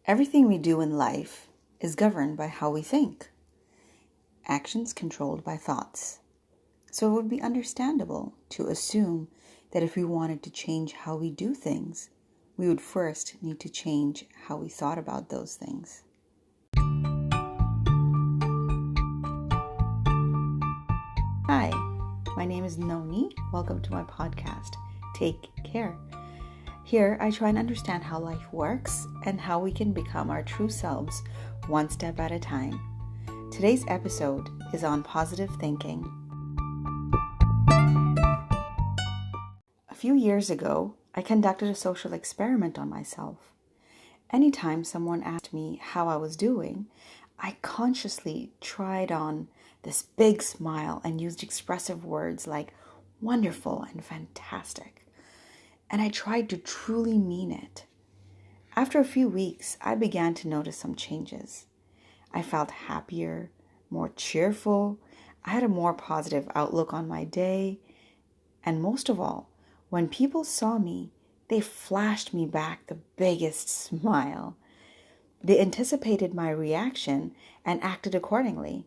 Everything we do in life is governed by how we think. Actions controlled by thoughts. So it would be understandable to assume that if we wanted to change how we do things, we would first need to change how we thought about those things. Hi, my name is Noni. Welcome to my podcast, Take Care. Here, I try and understand how life works and how we can become our true selves one step at a time. Today's episode is on positive thinking. A few years ago, I conducted a social experiment on myself. Anytime someone asked me how I was doing, I consciously tried on this big smile and used expressive words like wonderful and fantastic. And I tried to truly mean it. After a few weeks, I began to notice some changes. I felt happier, more cheerful. I had a more positive outlook on my day. And most of all, when people saw me, they flashed me back the biggest smile. They anticipated my reaction and acted accordingly.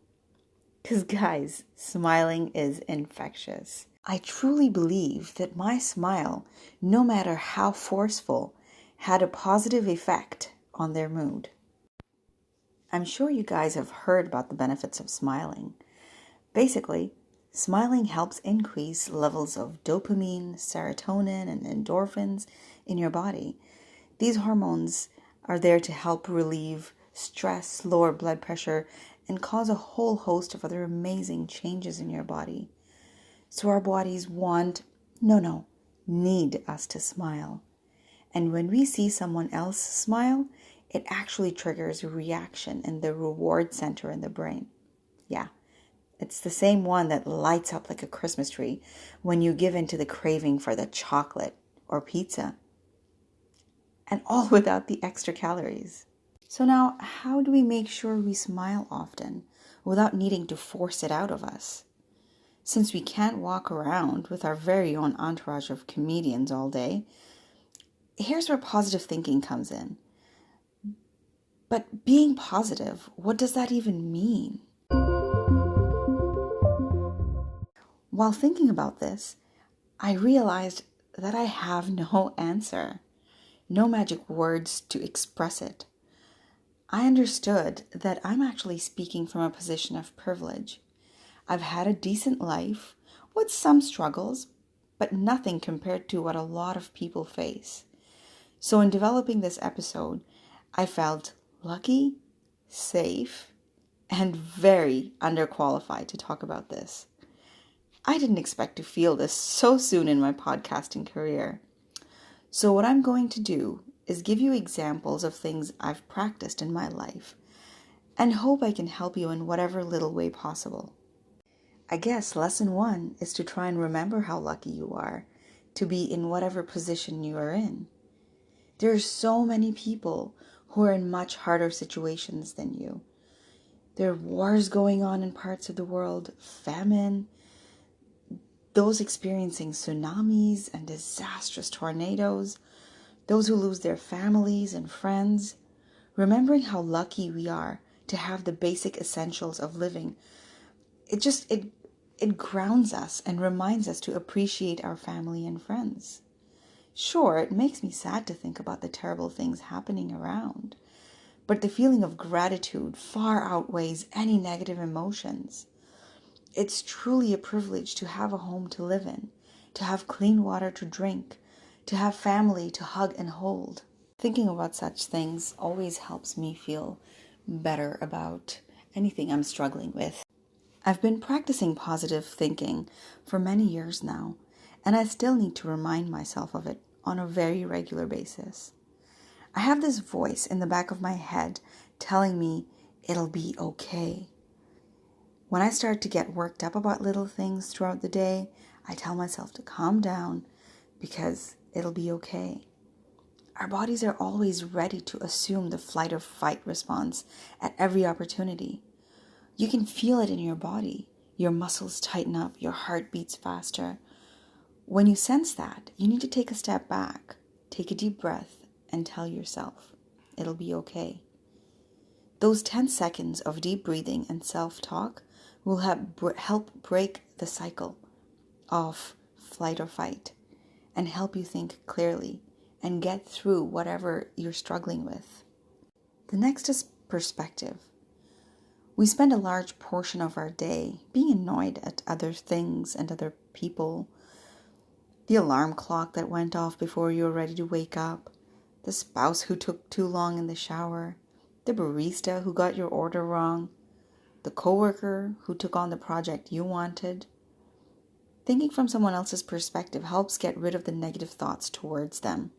Because guys, smiling is infectious. I truly believe that my smile, no matter how forceful, had a positive effect on their mood. I'm sure you guys have heard about the benefits of smiling. Basically, smiling helps increase levels of dopamine, serotonin, and endorphins in your body. These hormones are there to help relieve stress, lower blood pressure, and cause a whole host of other amazing changes in your body. So our bodies need us to smile. And when we see someone else smile, it actually triggers a reaction in the reward center in the brain. Yeah, it's the same one that lights up like a Christmas tree when you give in to the craving for the chocolate or pizza. And all without the extra calories. So now, how do we make sure we smile often without needing to force it out of us? Since we can't walk around with our very own entourage of comedians all day, here's where positive thinking comes in. But being positive, what does that even mean? While thinking about this, I realized that I have no answer, no magic words to express it. I understood that I'm actually speaking from a position of privilege. I've had a decent life with some struggles, but nothing compared to what a lot of people face. So in developing this episode, I felt lucky, safe, and very underqualified to talk about this. I didn't expect to feel this so soon in my podcasting career. So what I'm going to do is give you examples of things I've practiced in my life and hope I can help you in whatever little way possible. I guess lesson 1 is to try and remember how lucky you are to be in whatever position you are in. There are so many people who are in much harder situations than you. There are wars going on in parts of the world, famine, those experiencing tsunamis and disastrous tornadoes, those who lose their families and friends. Remembering how lucky we are to have the basic essentials of living, it grounds us and reminds us to appreciate our family and friends. Sure, it makes me sad to think about the terrible things happening around, but the feeling of gratitude far outweighs any negative emotions. It's truly a privilege to have a home to live in, to have clean water to drink, to have family to hug and hold. Thinking about such things always helps me feel better about anything I'm struggling with. I've been practicing positive thinking for many years now, and I still need to remind myself of it on a very regular basis. I have this voice in the back of my head telling me it'll be okay. When I start to get worked up about little things throughout the day, I tell myself to calm down because it'll be okay. Our bodies are always ready to assume the flight or fight response at every opportunity. You can feel it in your body. Your muscles tighten up, your heart beats faster. When you sense that, you need to take a step back, take a deep breath, and tell yourself, It'll be okay. Those 10 seconds of deep breathing and self-talk will help break the cycle of flight or fight and help you think clearly and get through whatever you're struggling with. The next is perspective. We spend a large portion of our day being annoyed at other things and other people. The alarm clock that went off before you were ready to wake up, the spouse who took too long in the shower, the barista who got your order wrong, the coworker who took on the project you wanted. Thinking from someone else's perspective helps get rid of the negative thoughts towards them.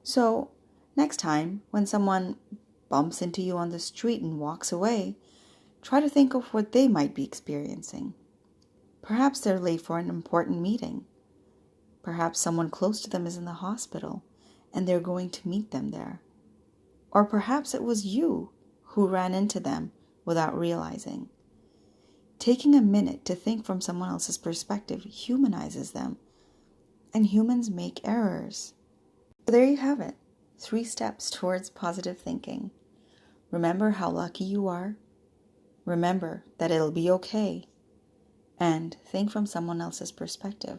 So, next time when someone bumps into you on the street and walks away, try to think of what they might be experiencing. Perhaps they're late for an important meeting. Perhaps someone close to them is in the hospital and they're going to meet them there. Or perhaps it was you who ran into them without realizing. Taking a minute to think from someone else's perspective humanizes them, and humans make errors. So there you have it, 3 steps towards positive thinking. Remember how lucky you are. Remember that it'll be okay. And think from someone else's perspective.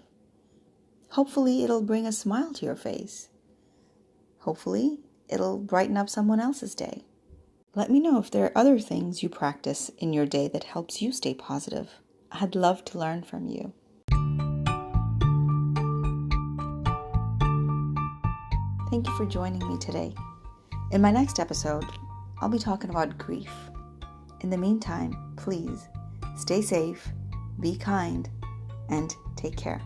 Hopefully it'll bring a smile to your face. Hopefully it'll brighten up someone else's day. Let me know if there are other things you practice in your day that helps you stay positive. I'd love to learn from you. Thank you for joining me today. In my next episode, I'll be talking about grief. In the meantime, please stay safe, be kind, and take care.